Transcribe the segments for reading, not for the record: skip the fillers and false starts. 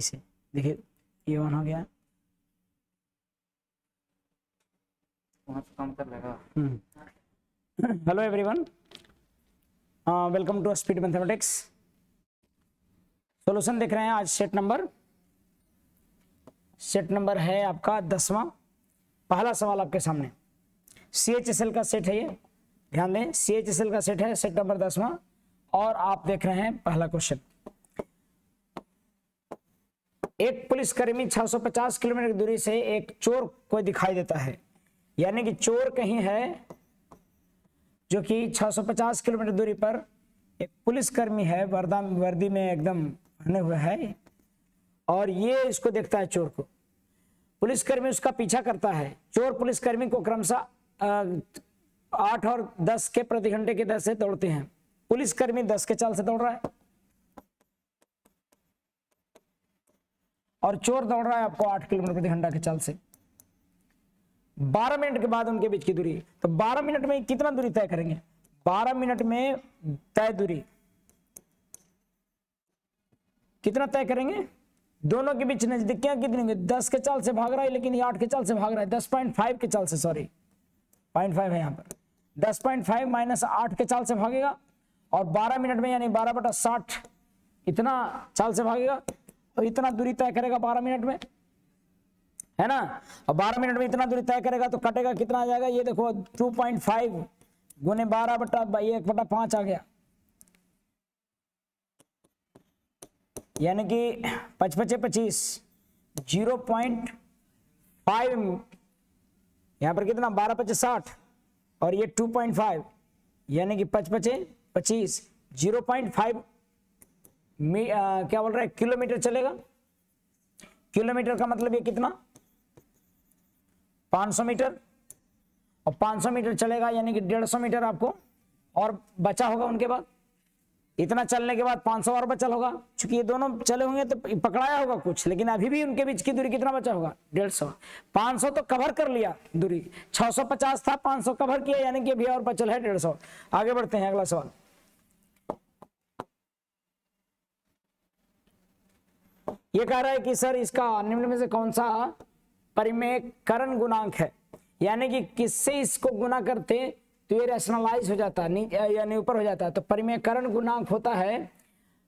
इसे देखिए ये ऑन हो गया, वहाँ से काम कर लेगा। Hello everyone, welcome to speed mathematics. Solution देख रहे हैं आज सेट नंबर है आपका 10वां। पहला सवाल आपके सामने CHSL का सेट है, ये ध्यान दें CHSL का सेट है, सेट नंबर 10वां। और आप देख रहे हैं पहला क्वेश्चन। एक पुलिसकर्मी 650 किलोमीटर की दूरी से एक चोर को दिखाई देता है, यानी कि चोर कहीं है जो कि 650 किलोमीटर दूरी पर एक पुलिसकर्मी है, वर्दी में एकदम बने हुए है, और ये इसको देखता है चोर को। पुलिसकर्मी उसका पीछा करता है। चोर पुलिसकर्मी को क्रमशः 8 और 10 के प्रति घंटे की दर से दौड़ते हैं। पुलिसकर्मी 10 के चाल से दौड़ रहा है और चोर दौड़ रहा है आपको 8 किलोमीटर प्रति घंटा के चाल से। 12 मिनट के बाद उनके बीच की दूरी, तो 12 मिनट में कितना दूरी तय करेंगे? 12 मिनट में तय दूरी कितना तय करेंगे? दोनों के बीच नजदीकियां कितनी होंगी? 10 के चाल से भाग रहा है, लेकिन ये 8 के चाल से भाग रहा है। 10.5 के चाल से, सॉरी 0.5 है यहाँ पर। 10.5 माइनस 8 के चाल से भागेगा, और 12 मिनट में यानी 12/60 इतना चाल से भागेगा, और इतना दूरी तय करेगा 12 मिनट में, है ना। और 12 मिनट में इतना दूरी तय करेगा तो कटेगा कितना आ जाएगा? ये देखो 2.5 गुने 12/1/5 आ गया, यानी कि 5×5 = 0.5। यहां पर कितना? 12×5 = 60, और ये 2.5 यानी कि 5×5 = 0.5 क्या बोल रहा है? किलोमीटर चलेगा। किलोमीटर का मतलब ये कितना? 500 मीटर, और 500 मीटर चलेगा यानी कि 150 मीटर आपको और बचा होगा। उनके बाद इतना चलने के बाद 500 और बचा होगा। चूंकि ये दोनों चले होंगे तो पकड़ाया होगा कुछ, लेकिन अभी भी उनके बीच की दूरी कितना बचा होगा? 150। 500 तो कवर कर लिया दूरी, 650 था, 500 कवर किया, यानी कि अभी और बचल है 150। आगे बढ़ते हैं, अगला सवाल। ये कह रहा है कि सर इसका निम्न में से कौन सा परिमेयकरण गुणांक है, यानी कि किससे इसको गुना करते तो ये रैशनलाइज हो जाता है, यानी ऊपर हो जाता है। तो परिमेयकरण गुणांक होता है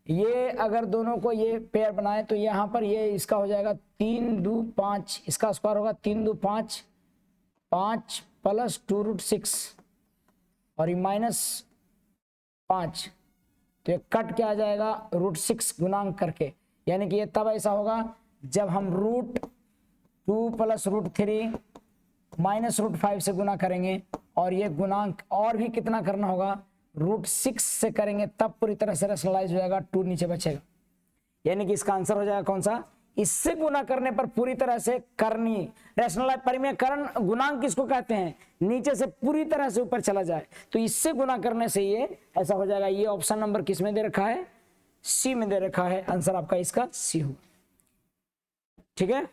ये, अगर दोनों को ये पेयर बनाए तो यहाँ पर ये इसका हो जाएगा 3×2=5, इसका स्क्वायर होगा 3×2=5, 5 + 2√6 और ये -5, तो ये कट क्या आ जाएगा? √6 गुणांक करके, यानी कि ये तब ऐसा होगा जब हम √2 + √3 -√5 से गुना करेंगे, और ये गुणांक और भी कितना करना होगा? √6 से करेंगे, तब पूरी तरह से रैशनलाइज हो जाएगा, 2 नीचे बचेगा। यानी कि इसका आंसर हो जाएगा कौन सा? इससे गुना करने पर पूरी तरह से करनी रैशनलाइज। परिमेयकरण गुणांक किसको कहते हैं? नीचे से पूरी तरह से ऊपर चला जाए, तो इससे गुना करने से ये ऐसा हो जाएगा। ये ऑप्शन नंबर किस में दे रखा है? सी में दे रखा है। आंसर आपका इसका सी होगा। ठीक है,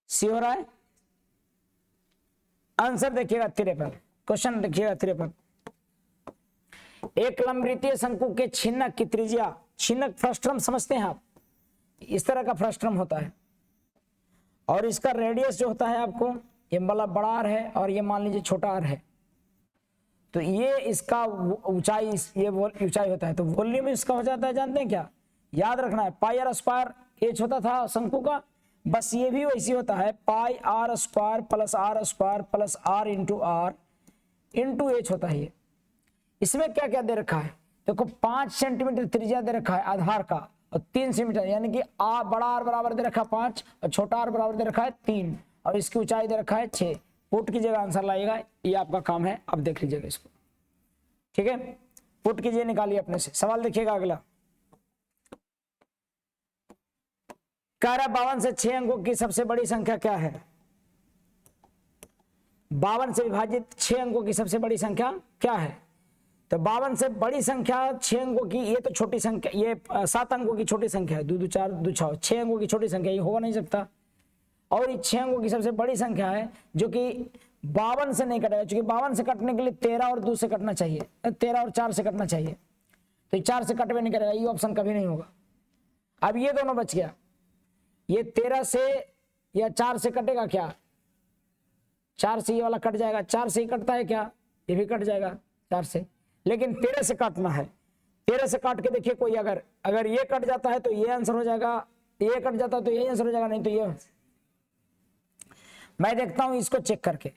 सी हो रहा है। आंसर देखिएगा 53, क्वेश्चन देखिएगा 53। एक लंबवृत्तीय शंकु के छिन्नक की त्रिज्या, छिन्नक फ्रस्ट्रम समझते हैं आप? इस तरह का फ्रस्ट्रम होता है, और इसका रेडियस जो होता है आपको, ये वाला बड़ा आर है और ये मान लीजिए छोटा आर है, तो ये इसका ऊंचाई, ये ऊंचाई होता है। तो वॉल्यूम इसका हो जाता है, जानते हैं क्या? याद रखना है, πr² एच होता था शंकु का, बस ये भी वैसी होता है, πr² + r² + r × r × h होता है ये। इसमें क्या क्या दे रखा है? देखो 5 सेंटीमीटर त्रिज्या दे रखा है आधार का, और 3 सेंटीमीटर, यानी कि बड़ा आर बराबर दे रखा है 5 और छोटा आर बराबर दे रखा है 3, और इसकी ऊंचाई दे रखा है 6। पुट कीजिएगा, आंसर लाइएगा, ये आपका काम है। अब देख लीजिएगा इसको, ठीक है, पुट कीजिए, निकालिए अपने से। सवाल देखिएगा अगला। कह रहा 52 से 6 अंकों की सबसे बड़ी संख्या क्या है? 52 से विभाजित 6 अंकों की सबसे बड़ी संख्या क्या है? तो 52 से बड़ी संख्या 6 अंकों की, ये तो छोटी संख्या, ये 7 अंकों की छोटी संख्या है, 2 2 4 2 6, 6 अंकों की छोटी संख्या, ये हो नहीं सकता। और ये 6 अंकों की सबसे बड़ी संख्या है, जो कि 52 से नहीं कटेगा, क्योंकि 52 से कटने के लिए 13 और 2 से कटना चाहिए, 13 और 4 से कटना चाहिए, तो 4 से कटवे नहीं करेगा, ये ऑप्शन कभी नहीं होगा। अब ये दोनों बच गया, ये 13 से या 4 से कटेगा क्या, 4 से ये वाला कट जाएगा, 4 से ही कटता है क्या, ये भी कट जाएगा 4 से, लेकिन 13 से काटना है। 13 से काट के देखिए कोई अगर ये कट जाता है तो ये आंसर हो जाएगा, ये कट जाता है तो ये आंसर हो जाएगा, नहीं तो ये। मैं देखता हूं इसको चेक करके,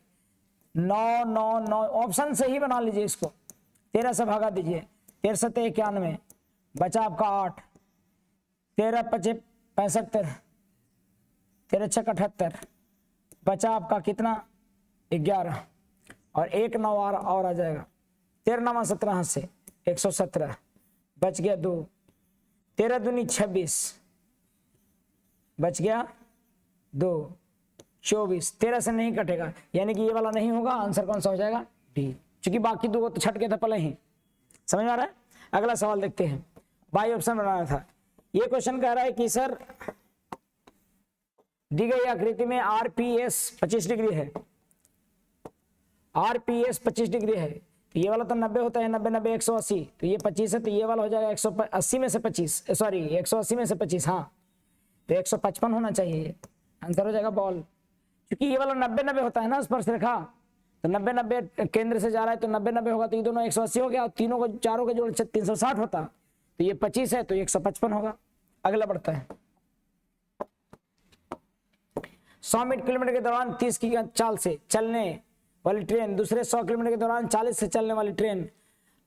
9 9 9 ऑप्शन से ही बना लीजिए इसको, 13 से भागा दीजिए, 13 से 91, बचा आपका 8, 13 5 65, 13 6 78, बचा आपका कितना 11, और 1 9 और आ जाएगा, 13 9 17 से 117, बच गया 2, 13 दूनी 26, बच गया 2, 24, 13 से नहीं कटेगा, यानी कि ये वाला नहीं होगा, आंसर कौन सा हो जाएगा, डी, क्योंकि बाकी दो तो छट गए थे पहले ही। समझ में आ रहा है। अगला सवाल देखते हैं, बाई ऑप्शन बनाना था। ये क्वेश्चन कह रहा है कि सर दी गई आकृति में आरपीएस 25 डिग्री है, आरपीएस 25 डिग्री है, तो ये वाला तो 90 होता है, 90 90 180, तो ये 25 है, तो ये वाला हो जाएगा 180 में से 25, सॉरी 180 में से 25, हाँ तो 155 होना चाहिए, आंसर हो जाएगा बॉल, क्योंकि ये वाला 90 90 होता है ना स्पर्श रेखा, तो 90 90 केंद्र से जा रहा है तो 90 90 होगा, तो ये दोनों 180 हो गया, और तीनों को चारों के जोड़ 360 होता, तो ये 25 है तो 155 होगा। अगला बढ़ता है, 100 किलोमीटर के दौरान 30 की चाल से चलने वाली ट्रेन, दूसरे 100 किलोमीटर के दौरान 40 से चलने वाली ट्रेन,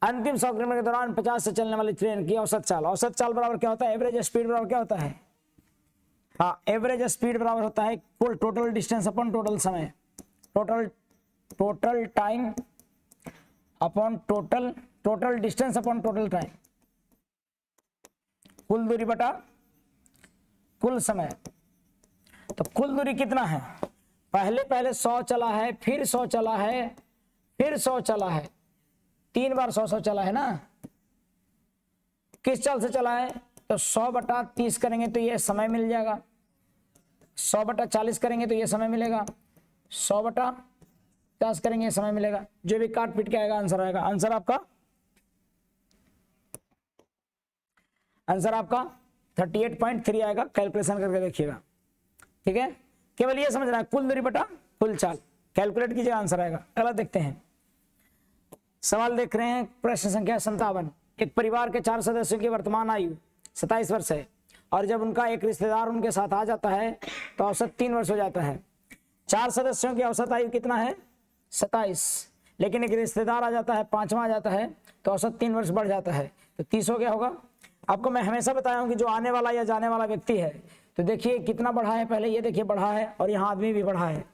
अंतिम 100 किलोमीटर के दौरान 50 से चलने वाली ट्रेन की औसत चाल, औसत चाल बराबर क्या होता है, एवरेज स्पीड बराबर क्या होता है, हाँ एवरेज स्पीड बराबर होता है कुल टोटल डिस्टेंस अपॉन टोटल समय, total time upon total distance upon total time, कुल दूरी बटा कुल समय। तो कुल दूरी कितना है, पहले 100 चला है, फिर 100 चला है, फिर 100 चला है, 3 बार 100 चला है ना, किस चाल से चला है, तो 100 बटा 30 करेंगे तो ये समय मिल जाएगा, 100 बटा 40 करेंगे तो ये समय मिलेगा, 100 बटा 50 करेंगे समय मिलेगा, जो भी काट पीट के आएगा आंसर आएगा। आंसर आपका 38.3 आएगा, कैलकुलेशन करके देखिएगा, ठीक है। केवल ये समझना है कुल दूरी बटा कुल चाल, कैलकुलेट कीजिएगा आंसर आएगा। अगला देखते हैं, सवाल देख रहे हैं, प्रश्न संख्या 57। एक परिवार के 4 सदस्यों की वर्तमान आयु 27 वर्ष है, और जब उनका एक रिश्तेदार उनके साथ आ जाता है तो औसत 3 वर्ष हो जाता है। 4 सदस्यों की औसत आयु कितना है, 27, लेकिन एक रिश्तेदार आ जाता है, 5वां आ जाता है, तो औसत 3 वर्ष बढ़ जाता है, तो 30 हो गया होगा। आपको मैं हमेशा बताया हूं कि जो आने वाला या जाने वाला व्यक्ति है, तो देखिए कितना बढ़ा है, पहले ये देखिए बढ़ा है, और यहाँ आदमी भी बढ़ा है,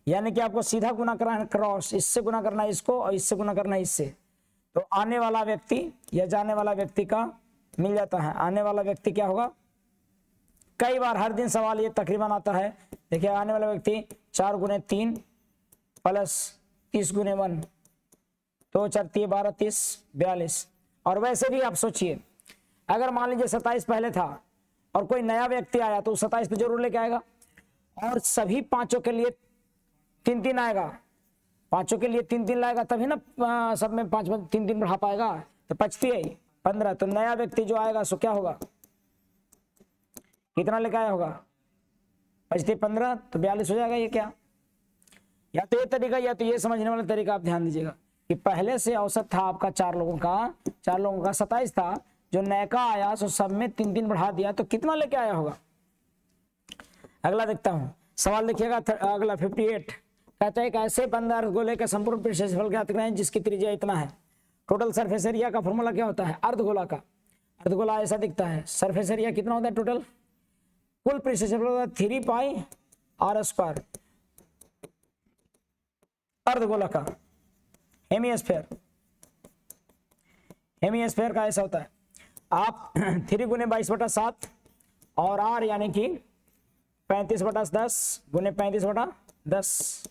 यानी कि आपको सीधा गुना करना है, क्रॉस, इससे गुना करना है इसको, और इससे गुना करना है इससे, तो आने वाला व्यक्ति या जाने वाला व्यक्ति का मिल जाता है। आने वाला व्यक्ति क्या होगा, कई बार हर दिन सवाल ये तकरीबन आता है, देखिए आने वाला व्यक्ति 4 गुने 3 प्लस 30 गुने 1, तो 4 3 12 30 42। और वैसे भी आप सोचिए, अगर मान लीजिए 27 पहले था और कोई नया व्यक्ति आया तो 27 तो जरूर लेके आएगा, और सभी पांचों के लिए 3 3 आएगा, पांचों के लिए 3 3 लाएगा, तभी ना सब में 5 3 3 बढ़ा पाएगा, तो 25 15, तो नया व्यक्ति जो आएगा सो क्या होगा, कितना लेके आया होगा, 25 15, तो 42 हो जाएगा। ये क्या, या तो ये तरीका या तो ये समझने वाला तरीका आप ध्यान दीजिएगा कि पहले से औसत था आपका 4 लोगों का 27 था, जो नयका आया सो सब में 3 3 बढ़ा दिया, तो कितना लेके आया होगा। अगला देखता हूं, सवाल देखिएगा अगला 58। कहता है एक ऐसे बंद अर्धगोले का संपूर्ण क्षेत्रफल ज्ञात करें जिसकी त्रिज्या इतना है। टोटल सरफेस एरिया का फॉर्मूला क्या होता है, अर्धगोला का, अर्धगोला ऐसा दिखता है, सरफेस एरिया कितना होता है टोटल, कुल क्षेत्रफल होता है 3 पाई r स्क्वायर, अर्धगोला का। हेमिस्फेयर का ऐसा होता है, आप 3 गुने 22/7 और r यानी कि 35/10 गुने 35/10,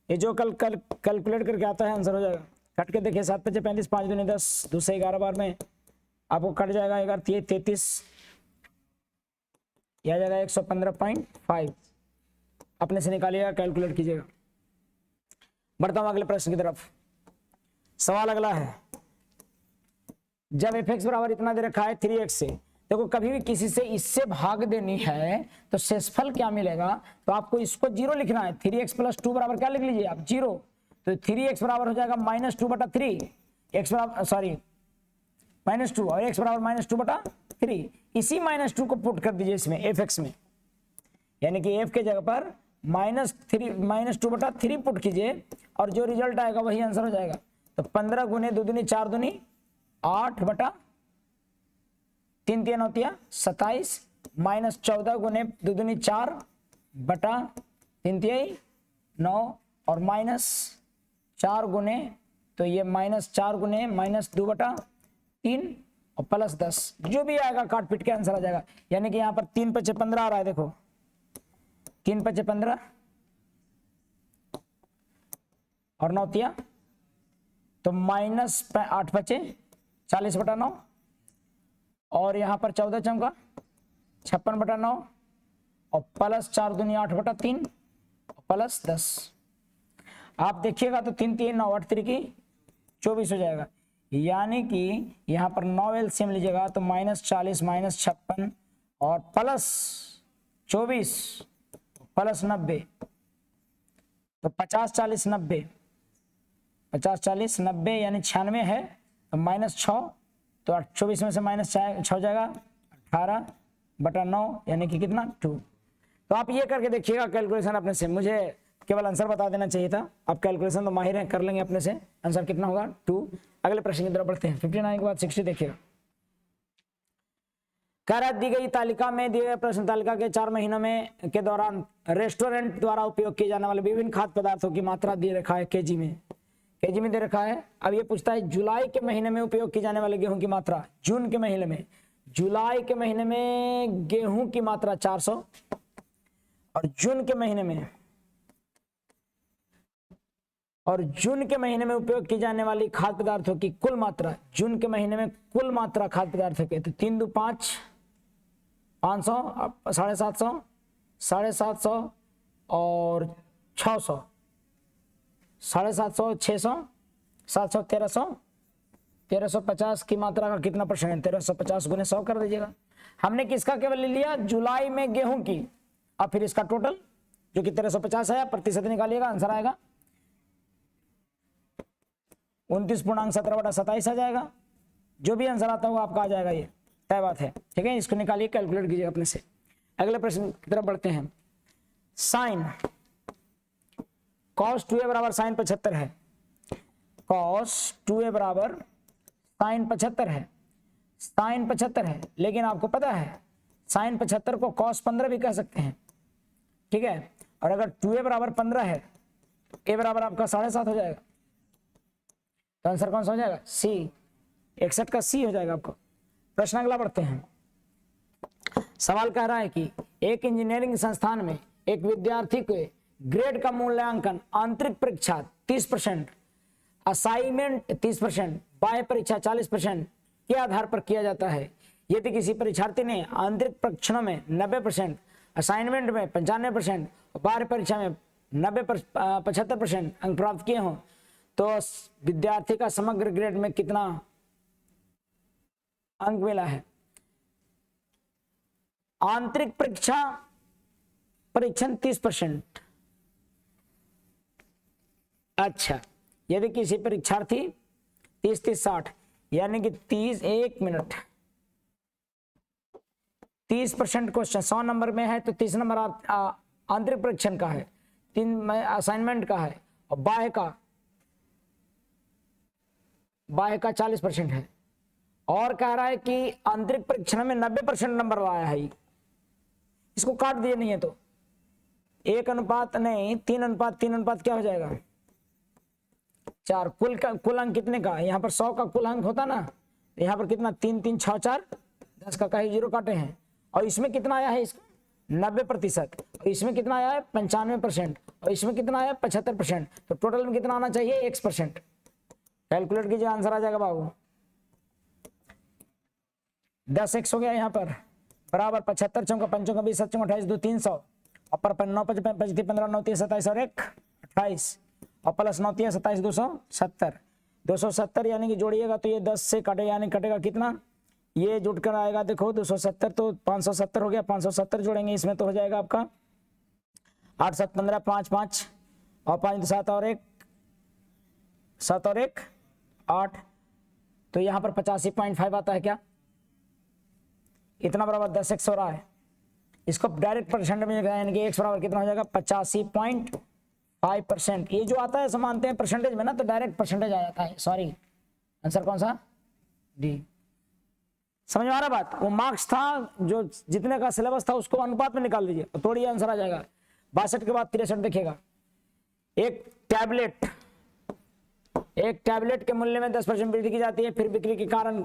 ये जो कैलकुलेट करके आता है आंसर हो जाएगा। कट के देखिए 7 5 35, 5 दूनी 10, दूसरे 11 बार में आपको कट जाएगा 11 33, यह आ जाएगा 115.5, अपने से निकालिएगा, कैलकुलेट कीजिएगा। बढ़ता हूं अगले प्रश्न की तरफ। सवाल अगला है, जब f(x) बराबर इतना दे रखा है 3x से, देखो कभी भी किसी से इससे भाग देनी है तो शेषफल क्या मिलेगा, तो आपको इसको जीरो लिखना है। 3x + 2 बराबर क्या लिख लीजिए आप, जीरो। तो 3x बराबर हो जाएगा -2/3, x बराबर सॉरी -2 और x बराबर -2/3। इसी -2 को पुट कर दीजिए इसमें fx में, यानी कि f के जगह पर -2/3 पुट कीजिए और जो रिजल्ट आएगा वही आंसर हो जाएगा। तो 15 गुने 2 दूनी 4 दूनी 8/3 3 होती है 27 -14 गुने 2 दूनी 4/3 9 और -4 गुने, तो ये -4 गुने -2/3 और +10, जो भी आएगा काट पीट के आंसर आ जाएगा। यानी कि यहाँ पर 3 × 5 = 15 आ रहा है, देखो 3 × 5 = 15 और 9 तिया तो -8 × 5 = 40/9 और यहाँ पर 14 चौका 56/9 और +4 दूनी 8/3 और +10। आप देखिएगा तो 3 3 9 8 3 24 हो जाएगा। यानी कि यहाँ पर 9 एलसीएम लीजिएगा तो -40 -56 और +24 +90 तो 50 40 90 50 40 90 यानी 96 है तो -6 तो 24 में से -6 हो जाएगा 18/9 यानी कि कितना 2। तो आप ये करके देखिएगा कैलकुलेशन अपने से, मुझे केवल आंसर बता देना चाहिए था। आप कैलकुलेशन तो माहिर हैं, कर लेंगे अपने से। आंसर कितना होगा 2। अगले प्रश्न की तरफ बढ़ते हैं। 59 के बाद 60 देखिएगा। कह रहा दी गई तालिका में दिए गए प्रश्न तालिका के 4 महीनों में के दौरान रेस्टोरेंट द्वारा उपयोग किए जाने वाले विभिन्न खाद्य पदार्थों की मात्रा दे रखा है केजी में दे रखा है। अब ये पूछता है जुलाई के महीने में उपयोग की जाने वाले गेहूं की मात्रा, जून के महीने में, जुलाई के महीने में गेहूं की मात्रा 400 और जून के महीने में उपयोग की जाने वाली खाद्य पदार्थों की कुल मात्रा, जून के महीने में कुल मात्रा खाद्य पदार्थों की, तो 3 × 2 = 5 500 750 750 और 600 750 600 700 1350 की मात्रा का कितना परसेंट है, 1350 गुने 100 कर दीजिएगा। हमने किसका केवल ले लिया, जुलाई में गेहूं की, अब फिर इसका टोटल जो कि 1350 है प्रतिशत निकालिएगा, आंसर आएगा 29.17/27 आ जाएगा। जो भी आंसर आता होगा आपका आ जाएगा, ये तय बात है। ठीक है, इसको निकालिए, कैलकुलेट कीजिए अपने से। अगले प्रश्न की तरफ बढ़ते हैं। साइन cos 2a बराबर sin 75 है, cos 2a बराबर sin 75 है, sin 75 है, लेकिन आपको पता है sin 75 को cos 15 भी कह सकते हैं। ठीक है, और अगर 2a बराबर 15 है तो a बराबर आपका 7.5 हो जाएगा, तो आंसर कौन सा हो जाएगा, सी, 61 का सी हो जाएगा आपको। प्रश्न अगला बढ़ते हैं। सवाल कह रहा है कि एक इंजीनियरिंग संस्थान में एक विद्यार्थी के ग्रेड का मूल्यांकन आंतरिक परीक्षा 30%, असाइनमेंट 30%, बाह्य परीक्षा 40% के आधार पर किया जाता है। यदि किसी परीक्षार्थी ने आंतरिक परीक्षणों में 90%, असाइनमेंट में 95% और बाह्य परीक्षा में 75% अंक प्राप्त किए हों तो विद्यार्थी का समग्र ग्रेड में कितना अंक मिला है। आंतरिक परीक्षण 30%। अच्छा, यदि किसी परीक्षार्थी 30-30-60 यानी कि 30% क्वेश्चन 100 नंबर में है तो 30 नंबर आंतरिक परीक्षण का है, 3 असाइनमेंट का है और बाह्य का 40% है। और कह रहा है कि आंतरिक परीक्षण में 90% नंबर लाया है। इसको काट दिए नहीं है तो 3:3 क्या हो जाएगा, 4। कुल अंक कितने का, यहाँ पर 100 का कुल अंक होता ना, यहाँ पर कितना 3 3 6 4 10 का कहीं 0 काटे हैं। और इसमें कितना आया है, इसका 90%, और इसमें कितना आया है 95%, और इसमें कितना आया 75%, तो टोटल में कितना आना चाहिए x%। कैलकुलेट कीजिए, आंसर आ जाएगा बाबू 10x हो गया यहाँ पर, बराबर 75 चौका 5 चौका 20 7 चौका 28 2 300 और पर 9 5 5 15 9 30 27 और 1 28 और प्लस 9 30 27 270 यानी कि जोड़िएगा तो ये 10 से कटे यानी कटेगा कितना ये जुट कर आएगा, देखो 270 तो 570 हो गया, 570 जोड़ेंगे इसमें तो हो जाएगा आपका 8 7 15 5 5 और 5 7 और 1 7 और 1 8, तो यहाँ पर 85.5 आता है क्या, इतना बराबर 10x हो रहा है। इसको डायरेक्ट परसेंट में यानी कि x बराबर कितना हो जाएगा 85.5%। ये जो आता है मानते हैं परसेंटेज में ना, तो डायरेक्ट परसेंटेज आ जाता है। सॉरी, आंसर कौन सा, डी। समझ में आ रहा बात, वो मार्क्स था जो जितने का सिलेबस था उसको अनुपात में निकाल दीजिए तो थोड़ी आंसर आ जाएगा। 62 के बाद 63 देखिएगा। एक टैबलेट के मूल्य में 10% वृद्धि की जाती है, फिर बिक्री के कारण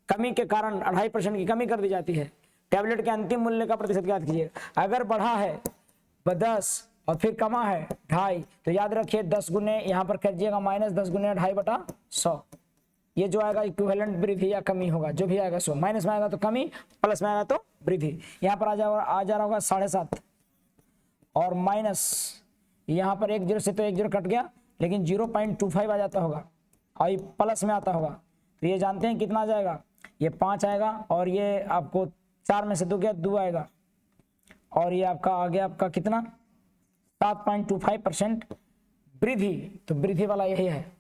कमी के कारण 2.5% की कमी कर दी जाती है। टैबलेट के अंतिम मूल्य का प्रतिशत ज्ञात कीजिए। अगर बढ़ा है 10 और फिर कमा है 2.5, तो याद रखिए 10 गुने यहाँ पर करिएगा माइनस 10 गुने 2.5/100। ये जो आएगा इक्विवेलेंट वृद्धि या कमी होगा, जो भी आएगा सो माइनस में आएगा तो कमी, प्लस में आएगा तो वृद्धि। यहाँ पर आ जा रहा होगा 7.5 और माइनस यहाँ पर 1 0 से तो 1 0 कट गया, लेकिन 0.25 आ जाता होगा और ये प्लस में आता होगा, तो ये जानते हैं कितना आ जाएगा, ये 5 आएगा और ये आपको 4 में से 2 गया 2 आएगा और ये आपका आ गया आपका कितना 7.25% वृद्धि। तो वृद्धि वाला यही है।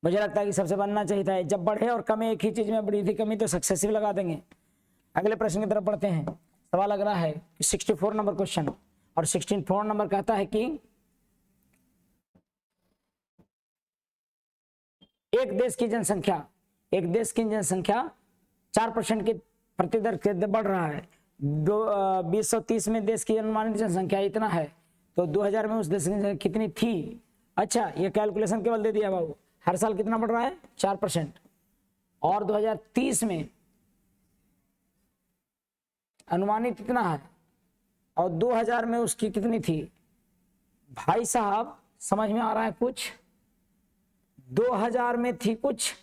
मुझे लगता है कि सबसे बनना चाहिए था, जब बढ़े और कमे एक ही चीज में वृद्धि कमी तो सक्सेसिव लगा देंगे। अगले प्रश्न की तरफ बढ़ते हैं। सवाल लग रहा है 64 नंबर क्वेश्चन, और 64 नंबर कहता है कि एक देश की जनसंख्या 4% के प्रतिदर से बढ़ रहा है। 2030 में देश की अनुमानित जनसंख्या इतना है, तो 2000 में उस देश की जनसंख्या कितनी थी। अच्छा, ये कैलकुलेशन केवल दे दिया बाबू, हर साल कितना बढ़ रहा है 4%, और 2030 में अनुमानित कितना है और 2000 में उसकी कितनी थी। भाई साहब समझ में आ रहा है कुछ, 2000 में थी कुछ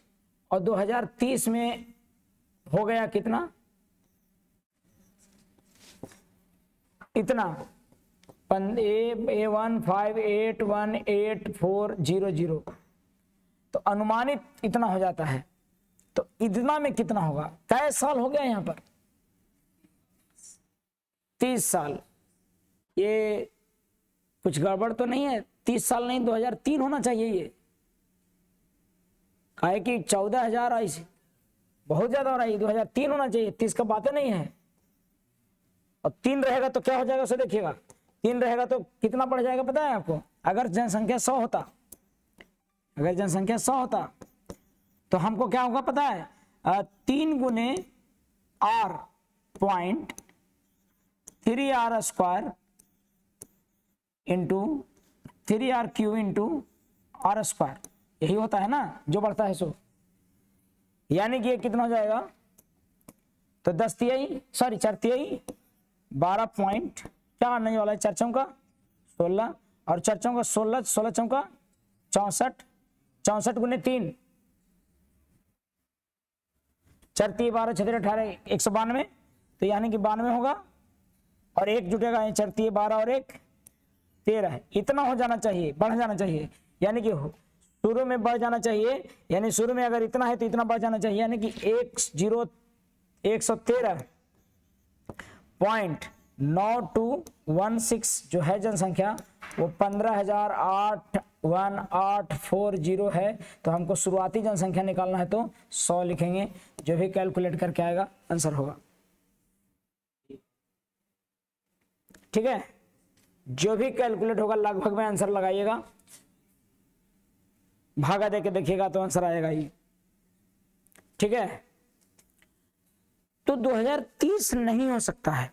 और 2030 में हो गया कितना, इतना 1581840, तो अनुमानित इतना हो जाता है। तो इतना में कितना होगा, कै साल हो गया यहाँ पर 30 साल। ये कुछ गड़बड़ तो नहीं है, 30 साल नहीं 2003 होना चाहिए। ये काहे कि 14,000 आई से बहुत ज्यादा हो रहा है, 2003 होना चाहिए, 30 का बातें नहीं है। और 3 रहेगा तो क्या हो जाएगा उसे देखिएगा, 3 रहेगा तो कितना बढ़ जाएगा पता है आपको। अगर जनसंख्या 100 होता तो हमको क्या होगा पता है, 3 गुने r.3r² into 3r³ into r², यही होता है ना जो बढ़ता है सो। यानी कि ये कितना हो जाएगा, तो 4 तिहाई 12 पॉइंट क्या आने वाला है, 4 चौका 16 और 4 चौका 16, 16 चौका 64, 64 गुने 3, 4 तिहाई 12 6 18 192, तो यानी कि 92 होगा और 1 जुटेगा, 4 तिहाई 12 और 1 13, इतना हो जाना चाहिए, बढ़ जाना चाहिए। यानी कि शुरू में बढ़ जाना चाहिए, यानी शुरू में अगर इतना है तो इतना बढ़ जाना चाहिए, यानी कि 113.9216 जो है जनसंख्या वो 15,018,140 है। तो हमको शुरुआती जनसंख्या निकालना है तो 100 लिखेंगे, जो भी कैलकुलेट करके आएगा आंसर होगा। ठीक है, जो भी कैलकुलेट होगा लगभग में आंसर लगाइएगा, भागा देके देखिएगा तो आंसर आएगा ही। ठीक है, तो 2030 नहीं हो सकता है।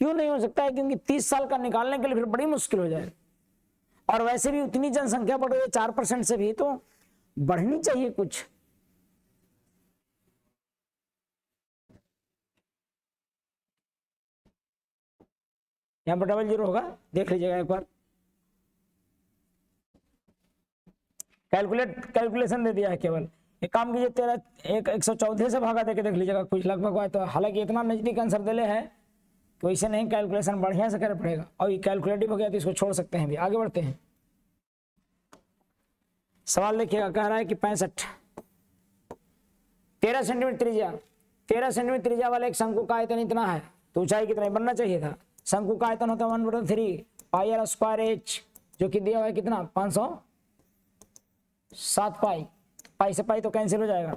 क्यों नहीं हो सकता है, क्योंकि 30 साल का निकालने के लिए फिर बड़ी मुश्किल हो जाए, और वैसे भी उतनी जनसंख्या बढ़ रही है 4% से भी तो बढ़नी चाहिए कुछ। यहां पर 00 होगा, देख लीजिएगा एक बार, कैलकुलेशन दे दिया है केवल। एक काम कीजिए 114 से भागा देके देख लीजिएगा कुछ लगभग है। तो हालांकि इतना नजदीक आंसर दिले है तो इसे नहीं, कैलकुलेशन बढ़िया से करना पड़ेगा, और ये कैलकुलेटिव हो गया तो इसको छोड़ सकते हैं भी। आगे बढ़ते हैं, सवाल देखिएगा, कह रहा है कि 65 13 सेंटीमीटर त्रिज्या 13 सेंटीमीटर त्रिज्या वाले एक शंकु का आयतन इतना है, तो ऊंचाई कितना बनना चाहिए था। शंकु का आयतन होता है 1/3 पाई आर स्क्वायर एच, जो कि दिया हुआ है कितना 507 पाई। पाई से पाई तो कैंसिल हो जाएगा,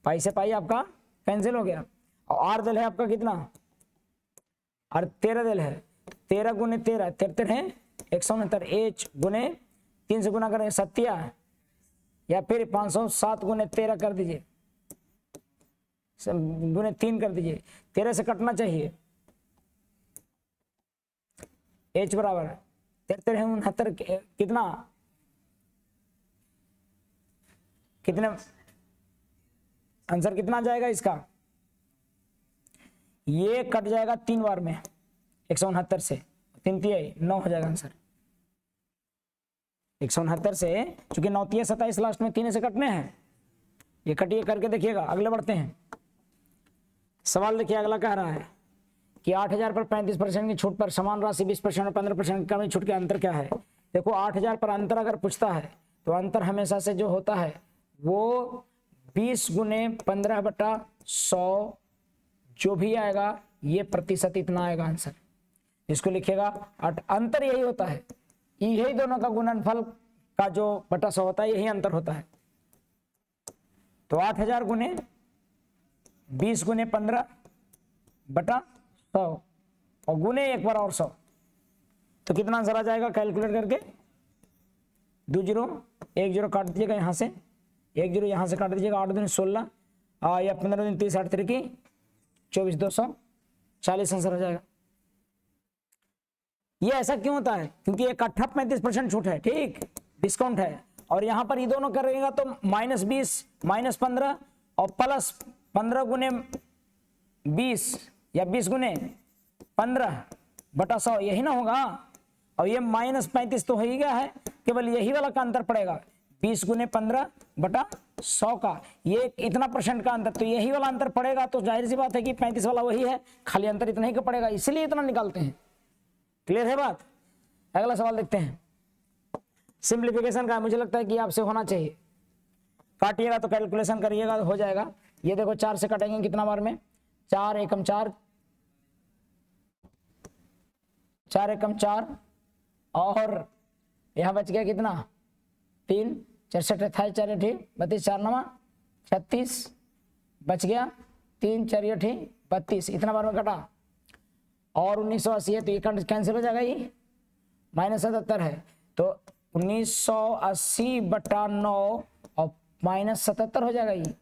पाई से पाई आपका कैंसिल हो गया। और आर दिल है आपका कितना, और 13 दिल है, 13 गुने 13 73 है 169 एच गुने 3 से गुना करें सत्या, या फिर 507 गुने 13 कर दीजिए, गुने 3 कर दीजिए, 13 से कटना चाहिए। एच बराबर 73 है 69 कितना, कितने आंसर कितना जाएगा इसका, ये कट जाएगा 3 बार में 169 से, 3 तिहाई 9 हो जाएगा आंसर। 169 से चूंकि 9 तिहाई 27 लास्ट में 3 से कटने हैं, ये कटिए करके देखिएगा। अगले बढ़ते हैं, सवाल देखिए अगला कह रहा है कि 8000 पर 35% की छूट पर समान राशि 20% और 15% की कमी छूट के अंतर क्या है। देखो 8000 पर अंतर अगर पूछता है तो अंतर हमेशा से जो होता है वो 20 गुने 15/100 जो भी आएगा ये प्रतिशत इतना आएगा आंसर, इसको लिखेगा। अंतर यही होता है, यही दोनों का गुणनफल का जो बटा 100 होता है यही अंतर होता है। तो 8000 गुने 20 गुने 15/100 और गुने एक बार और 100, तो कितना आंसर आ जाएगा कैलकुलेट करके। 2 0 1 0 काट दीजिएगा यहाँ से, 1 0 यहाँ से काट दीजिएगा, 8 दूनी 16 या 15 दूनी 30 8 3 24 240 आंसर हो जाएगा। ये ऐसा क्यों होता है, क्योंकि एक इकट्ठा 35% छूट है, ठीक डिस्काउंट है, और यहाँ पर ये दोनों करेगा तो -20 -15 और +15 गुने 20 या 20 गुने 15/100 यही ना होगा, और ये -35 तो हो ही गया है, केवल यही वाला का अंतर पड़ेगा 20 गुने 15/100 का, ये इतना % का अंतर, तो यही वाला अंतर पड़ेगा, तो जाहिर सी बात है कि 35 वाला वही है, खाली अंतर इतना ही का पड़ेगा, इसलिए इतना निकालते हैं। क्लियर है बात। अगला सवाल देखते हैं, सिंप्लीफिकेशन का मुझे लगता है कि आपसे होना चाहिए, काटिएगा तो कैलकुलेशन करिएगा हो जाएगा। ये देखो 4 से कटेंगे कितना बार में, 4 एकम 4 4 एकम 4 और यहाँ बच गया कितना 3 64 28 4 8 32 4 9 36 बच गया 3 4 8 32, इतना बार में कटा, और 1980 है तो ये कैंसिल हो जाएगा, ये -77 है तो 1980/9 और -77 हो जाएगा ये,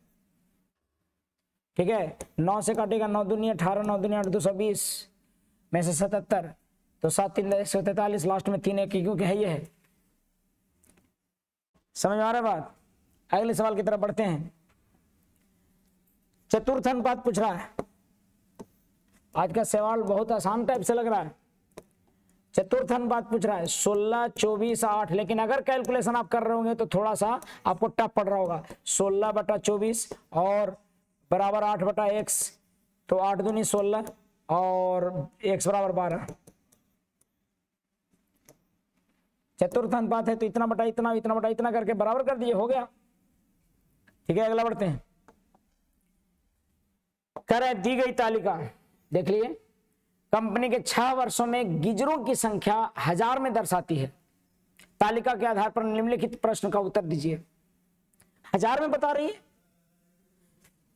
ठीक है। 9 से काटेगा 9 दूनी 18 9 दूनी 8 220 में से 77, तो 7 3 143 लास्ट में 3 1 क्योंकि है ये है। समझ में आ रहा है बात। अगले सवाल की तरफ बढ़ते हैं, चतुर्थ अनुपात पूछ रहा है। आज का सवाल बहुत आसान टाइप से लग रहा है, चतुर्थ अनुपात पूछ रहा है 16 24 8, लेकिन अगर कैलकुलेशन आप कर रहे होंगे तो थोड़ा सा आपको टफ पड़ रहा होगा। 16/24 और बराबर 8/x, तो 8 दूनी 16 और x बराबर 12। चतुर्थ अनुपात है तो इतना बटा इतना, इतना बटा इतना करके बराबर कर दिए, हो गया। ठीक है अगला बढ़ते हैं, कर है दी गई तालिका, देख लिए कंपनी के 6 वर्षों में गीजरों की संख्या 1000 में दर्शाती है। तालिका के आधार पर निम्नलिखित प्रश्न का उत्तर दीजिए। 1000 में बता रही है,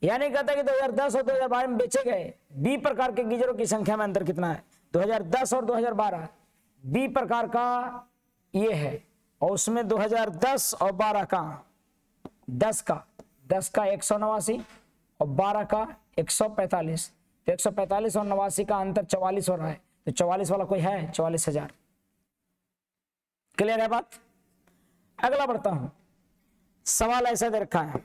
यानी कहता है कि 2010 और 2012 में बेचे गए बी प्रकार के गीजरों की संख्या में अंतर कितना है। 2010 और 2012 बी प्रकार का ये है, और उसमें 2010 और 12 का 10 का 189 और 12 का 145, तो 145 और 89 का अंतर 44 हो रहा है, तो 44 वाला कोई है 44,000। क्लियर है बात। अगला बढ़ता हूं, सवाल ऐसा दे रखा है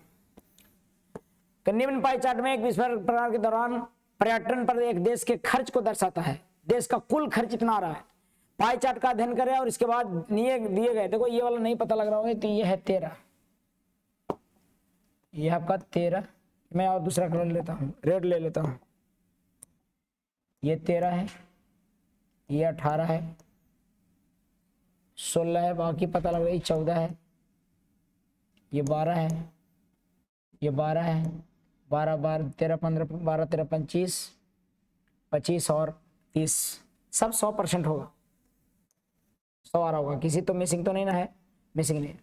कि निम्न पाई चार्ट में एक विस्फोट प्रकार के दौरान पर्यटन पर एक देश के खर्च को दर्शाता है। देश का कुल खर्च इतना आ रहा है। पाई चार्ट का अध्ययन करें और इसके बाद दिए गए, देखो ये वाला नहीं पता लग रहा होगा, तो ये है 13, ये आपका 13, मैं और दूसरा कलर लेता हूँ, रेड ले लेता हूँ। ये 13 है, ये 18 है, 16 है, बाकी पता लग रहा है 14 है, ये 12 है, ये 12 है, 12 12 13 15 12 13 25 25 और 30 सब 100% होगा, 100 आ रहा होगा, किसी तो मिसिंग तो नहीं ना है, मिसिंग नहीं है।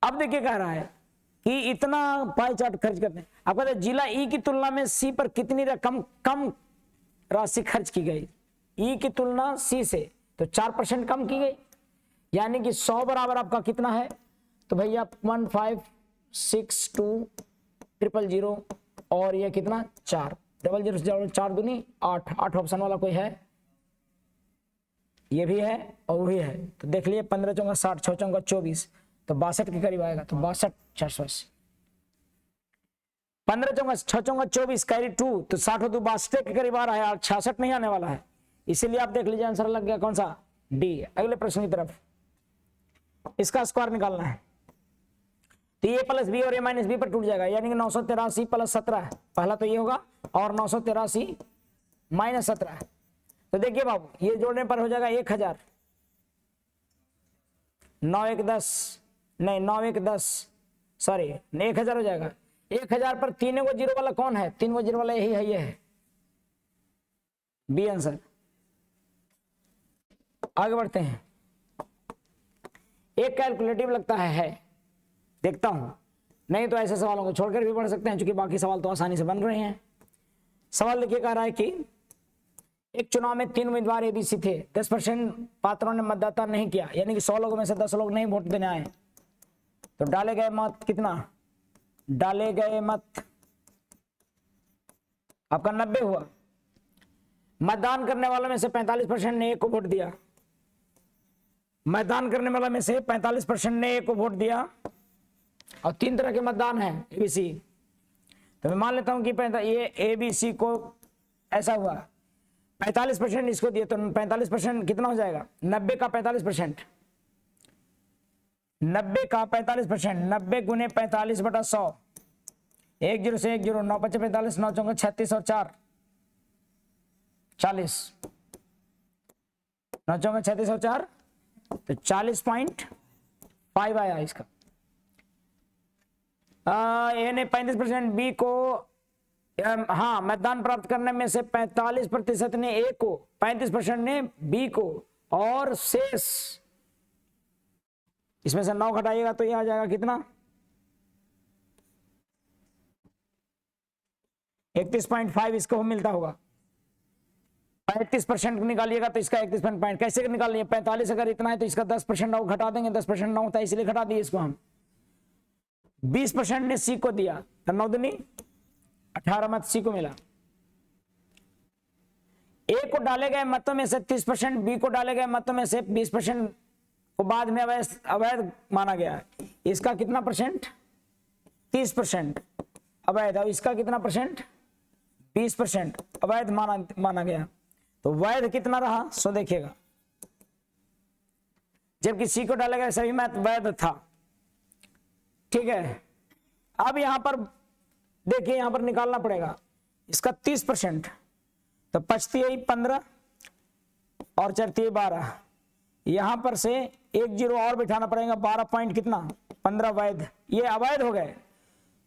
अब देखिए कह रहा है कि इतना पाई चार्ट खर्च करते हैं। आप कहते हैं जिला ई की तुलना में सी पर कितनी रकम कम राशि खर्च की गई, ई की तुलना सी से तो 4% कम की गई, यानी कि 100 बराबर आपका कितना है, तो भैया 156200 और ये कितना 4 00 से 4 दूनी 8 8 ऑप्शन वाला कोई है, ये भी है और वो भी है, तो देख लिए 15 चौका 60 6 चौका 24 तो 62 के करीब आएगा, तो 62 480 15 चौका 6 चौका 24 कैरी 2 तो 60 हो 62 के करीब आ रहा है और 66 नहीं आने वाला है, इसीलिए आप देख लीजिए आंसर लग गया कौन सा डी। अगले प्रश्न की तरफ, इसका स्क्वायर निकालना है, तो ए प्लस बी और ए माइनस बी पर टूट जाएगा, यानी कि 983 प्लस 17 पहला तो ये होगा और 983 माइनस 17, तो देखिए बाबू ये जोड़ने पर हो जाएगा 1000 9 1 10 नहीं 9 1 10 सॉरी 1000 हो जाएगा। 1000 पर 3 गो जीरो वाला कौन है, 3 गो जीरो वाला यही है, ये है बी आंसर। आगे बढ़ते हैं, एक कैलकुलेटिव लगता है देखता हूं, नहीं तो ऐसे सवालों को छोड़कर भी पढ़ सकते हैं क्योंकि बाकी सवाल तो आसानी से बन रहे हैं। सवाल देखिए कह रहा है कि एक चुनाव में 3 उम्मीदवार एबीसी थे, 10% पात्रों ने मतदाता नहीं किया, यानी कि 100 लोगों में से 10 लोग नहीं वोट देने आए, तो डाले गए मत कितना, डाले गए मत आपका 90 हुआ। मतदान करने वालों में से 45% ने एक को वोट दिया, मतदान करने वाला में से 45% ने एक को वोट दिया, और 3 तरह के मतदान है एबीसी, तो मैं मान लेता हूं कि ये एबीसी को ऐसा हुआ 45% इसको दिए, तो 45% कितना हो जाएगा 90 का 45%, 90 का 45%, 90 गुने 45 बटा 100, 1 0 से 1 0 9 5 45 9 चौका 36 और 4 40 9 चौका 36 और 4 तो 40.5 आया इसका। ए ने 35%, बी को हाँ मतदान प्राप्त करने में से 45% ने ए को, 35% ने बी को, और शेष इसमें से 9 घटाइएगा तो ये आ जाएगा कितना 31.5 इसको मिलता होगा। 35% निकालिएगा तो इसका 31.5 कैसे निकालिए, 45 अगर इतना है तो इसका 10% और घटा देंगे, 10% ना होता है इसलिए घटा दिए इसको हम। 20% ने सी को दिया तो 9 दूनी 18 मत सी को मिला। ए को डाले गए मतों में से 30%, बी को डाले गए मतों में से 20% को बाद में अवैध माना गया, इसका कितना परसेंट 30% अवैध, और इसका कितना परसेंट 20% अवैध माना गया, तो वैध कितना रहा सो देखिएगा, जबकि सी को डाले गए सभी मत वैध था। ठीक है, अब यहां पर देखिए यहां पर निकालना पड़ेगा इसका 30%, तो 25 15 और 4 12, यहां पर से 1 0 और बिठाना पड़ेगा, 12 पॉइंट कितना 15 वैध, ये अवैध हो गए,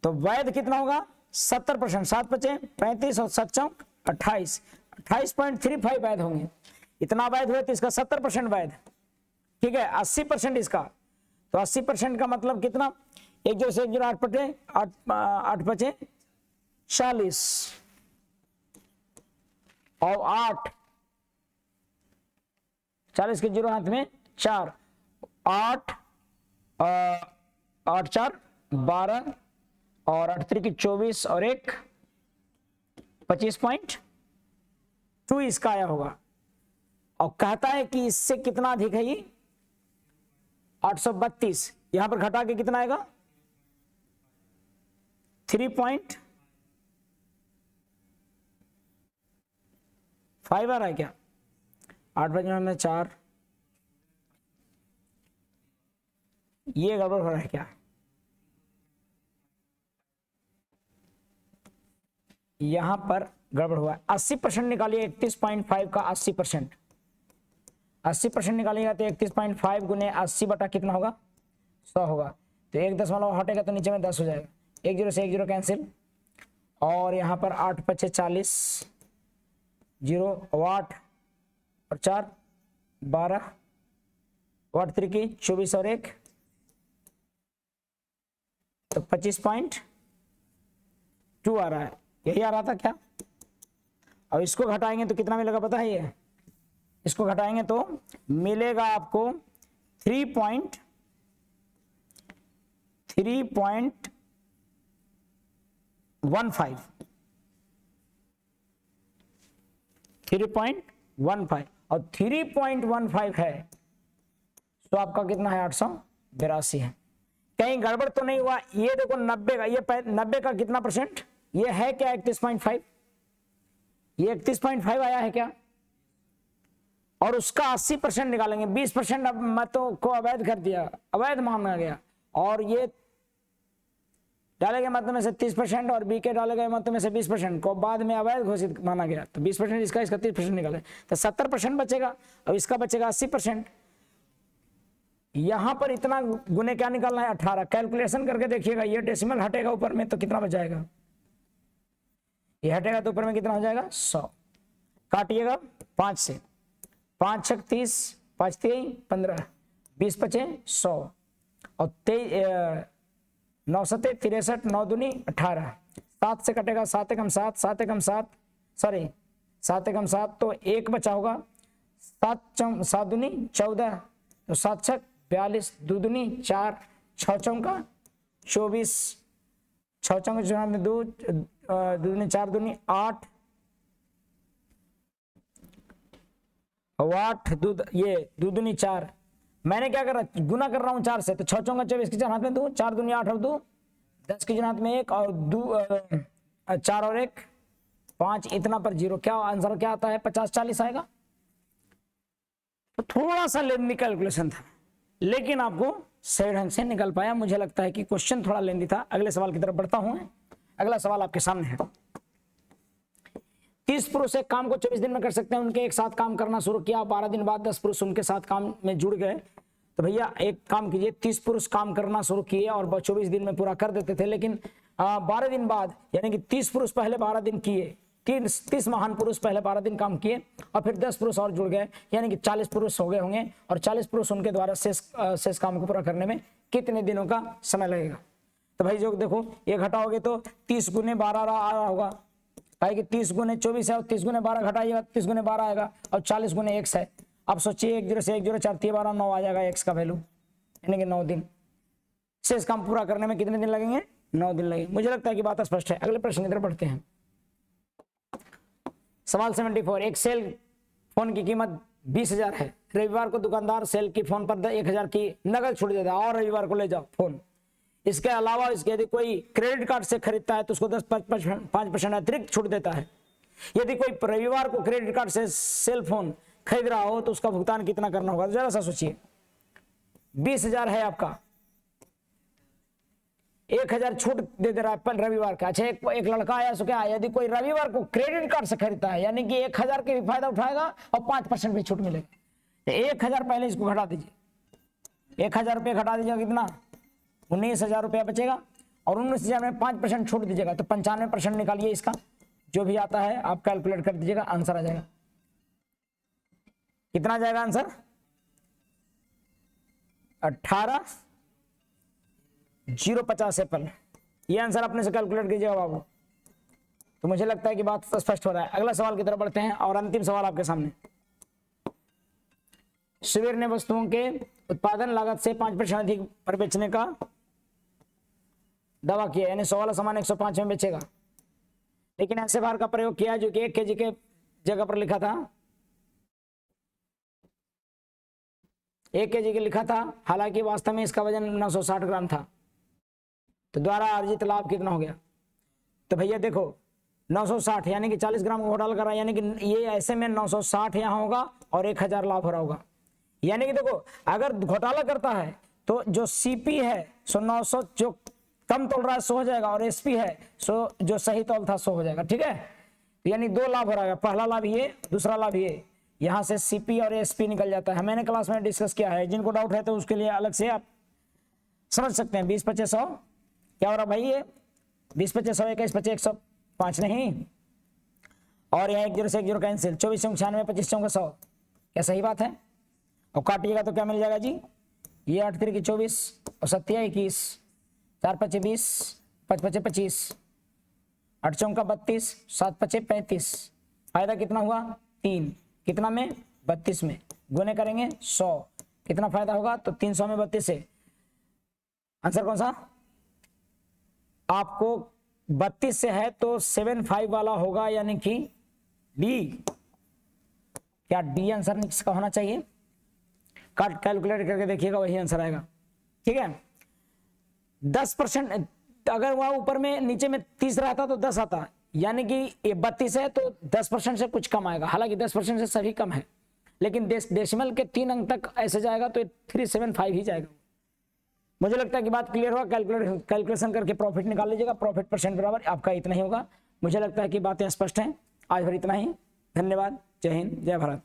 तो वैध कितना होगा 70%, 7 बचे 35 और 7 चौक 28, 28.35 वैध होंगे। इतना वैध हुए तो इसका 70% वैध। ठीक है, 80% इसका, तो 80% का मतलब कितना 1 0 से 1 0 8 बटे 8 बचे 40 और 8 40 के 0 हाथ में 4 8 8 4 12 और 8 3 की 24 और 1 25.2 इसका आया होगा, और कहता है कि इससे कितना अधिक है ये 832, यहां पर घटा के कितना आएगा 3.5 आ रहा है क्या, 8 बजे में 4, ये गड़बड़ हो रहा है क्या, यहां पर गड़बड़ हुआ है। 80% निकालिए 31.5 का 80%, 80% निकालिएगा तो 31.5 गुने 80 बटा कितना होगा 100 होगा, तो 1 दशमलव हटेगा तो नीचे में 10 हो जाएगा, एक जीरो से एक जीरो कैंसिल, और यहाँ पर 8 पचे 40, 0 वाट और 4 12, वाट 3 की 24 और 1 तो 25.2 आ रहा है। यही आ रहा था क्या? अब इसको घटाएंगे तो कितना मिलेगा पता है? ये इसको घटाएंगे तो मिलेगा आपको 3.15 3.15 और 3.15 है तो आपका कितना है? 882 है। कहीं गड़बड़ तो नहीं हुआ? ये देखो 90 का, ये 90 का कितना परसेंट? ये है क्या 31.5? ये 31.5 आया है क्या? और उसका 80% निकालेंगे, 20% अब मतों को अवैध कर दिया, अवैध माना गया, और ये डाले गए मतों में से 30% और बीके डाले गए मतों में से 20% को बाद में अवैध घोषित माना गया। तो 20% इसका 30% निकाले तो 70% बचेगा, अब इसका बचेगा 80%। यहां पर इतना गुने क्या निकालना है? 18। कैलकुलेशन करके देखिएगा, ये डेसिमल हटेगा ऊपर में तो कितना बच जाएगा? ये हटेगा तो ऊपर में कितना हो जाएगा? 100। काटिएगा 5 से, 5 छक 30, 5 3 15, 20 पचे 100 और 9 सते 63, 9 दूनी 18, 7 से कटेगा 7 एकम 7, 7 एकम 7 सॉरी 7 एकम 7 तो 1 बचा होगा, 7 दूनी 14 तो 7 छक 42, 2 दूनी 4, 6 चौका 24, 6 चौका 2 दूनी 4 दूनी 8 वाट, ये 2 दूनी 4। मैंने क्या कर रहा? गुना कर रहा हूं 4 से, तो 6 चौका 24 की हाथ में 2, 4 दूनी 8 और 2 10 की हाथ में 1 और 4 और 1 5, इतना पर 0। क्या आंसर क्या आता है? 50-40 आएगा। तो थोड़ा सा लेंदी कैलकुलेशन था, लेकिन आपको सही ढंग से निकल पाया। मुझे लगता है कि क्वेश्चन थोड़ा लेंदी था। अगले सवाल की तरफ बढ़ता हूं। अगला सवाल आपके सामने है। 30 पुरुष एक काम को 24 दिन में कर सकते हैं। उनके एक साथ काम करना शुरू किया, 12 दिन बाद 10 पुरुष उनके साथ काम में जुड़ गए। तो भैया एक काम कीजिए, 30 पुरुष काम करना शुरू किए और 24 दिन में पूरा कर देते थे, लेकिन 12 दिन बाद, यानी कि 30 पुरुष पहले 12 दिन किए, 30 महान पुरुष पहले 12 दिन काम किए और फिर 10 पुरुष और जुड़ गए, यानी कि 40 पुरुष हो गए होंगे, और 40 पुरुष उनके द्वारा शेष काम को पूरा करने में कितने दिनों का समय लगेगा? तो भाई जो देखो, ये घटाओगे तो 30 गुने 12 आ रहा होगा, भाई कि 30 गुने 24 है और 30 गुने 12 घटाइएगा, 30 गुने 12 आएगा और 40 गुने x है। अब सोचिए 1 0 से 1 0 4 3 12 9 आ जाएगा x का वैल्यू, यानी कि 9 दिन। शेष काम पूरा करने में कितने दिन लगेंगे? 9 दिन लगेंगे। मुझे लगता है कि बात स्पष्ट है। अगले प्रश्न की तरफ बढ़ते हैं। सवाल 74। एक सेल फोन की कीमत 20,000 है। रविवार को दुकानदार सेल की फोन पर 1,000 की नगद छूट देता है, और रविवार को ले जाओ फोन। इसके अलावा इसके यदि कोई क्रेडिट कार्ड से खरीदता है तो उसको 5% अतिरिक्त छूट देता है। यदि कोई रविवार को क्रेडिट कार्ड से सेल फोन खरीद रहा हो तो उसका भुगतान कितना करना होगा? जरा सा सोचिए। 20,000 है आपका, 1,000 छूट दे दे रहा है रविवार का। अच्छा, एक लड़का आया, सो क्या, यदि कोई रविवार को क्रेडिट कार्ड से खरीदता है, यानी कि 1,000 के भी फायदा उठाएगा और 5% भी छूट मिलेगा। 1,000 पहले इसको घटा दीजिए, 1,000 रुपये घटा दीजिएगा, कितना? 19,000 रुपया बचेगा, और 19,000 में 5% छूट दीजिएगा तो 95% निकालिए। इसका जो भी आता है आप कैलकुलेट कर दीजिएगा, आंसर आ जाएगा। कितना जाएगा आंसर? 18,050 एप्पल। ये आंसर अपने से कैलकुलेट कीजिएगा बाबू। तो मुझे लगता है कि बात स्पष्ट हो रहा है। अगला सवाल की तरफ बढ़ते हैं और अंतिम सवाल आपके सामने। शिविर ने वस्तुओं के उत्पादन लागत से 5% अधिक पर बेचने का दावा किया, यानी 100 वाला सामान 105 में बेचेगा, लेकिन ऐसे भार का प्रयोग किया जो कि 1 kg के जगह पर लिखा था, 1 kg के लिखा था, हालांकि वास्तव में इसका वजन 960 ग्राम था। तो द्वारा अर्जित लाभ कितना हो गया? तो भैया देखो 960 यानी कि 40 ग्राम घोटाला कर रहा है, यानी कि ये ऐसे में 960 यहाँ होगा और 1,000 लाभ हो रहा होगा। यानी कि देखो, अगर घोटाला करता है तो जो सीपी है सो 900, जो कम तोल रहा है 100 हो जाएगा, और एसपी है सो जो सही तौल था 100 हो जाएगा। ठीक है, यानी 2 लाभ हो रहा है, पहला लाभ ये, दूसरा लाभ ये। यहाँ से सीपी और एसपी निकल जाता है। मैंने क्लास में डिस्कस किया है, जिनको डाउट है तो उसके लिए अलग से आप समझ सकते हैं। 20 25 100 क्या हो रहा भाई? ये 20 25 100 21 25 105 नहीं, और यहाँ 1 0 से 1 0 कैंसिल, 24 चौक 96 25 चौक 100, क्या सही बात है? और काटिएगा तो क्या मिल जाएगा जी, ये 8 3 24 और 7 21, 4 5 20, 5 5 25, 8 चौक 32, 7 5 35, फायदा कितना हुआ 3, कितना में 32 में, गुने करेंगे 100, कितना फायदा होगा तो 300 में 32 से, आंसर कौन सा आपको 32 से है तो 75 वाला होगा, यानी कि डी। क्या डी आंसर इसका होना चाहिए? काट कैलकुलेट करके देखिएगा, वही आंसर आएगा। ठीक है, 10%, अगर वह ऊपर में नीचे में 30 रहता तो 10 आता, यानी कि ये 32 है तो 10% से कुछ कम आएगा, हालांकि 10% से सभी कम है, लेकिन डेसिमल के 3 अंक तक ऐसे जाएगा तो 375 ही जाएगा। मुझे लगता है कि बात क्लियर हुआ। कैलकुलेशन करके प्रॉफिट निकाल लीजिएगा, प्रॉफिट परसेंट बराबर आपका इतना ही होगा। मुझे लगता है कि बातें स्पष्ट हैं। आज भर इतना ही, धन्यवाद, जय हिंद, जय भारत।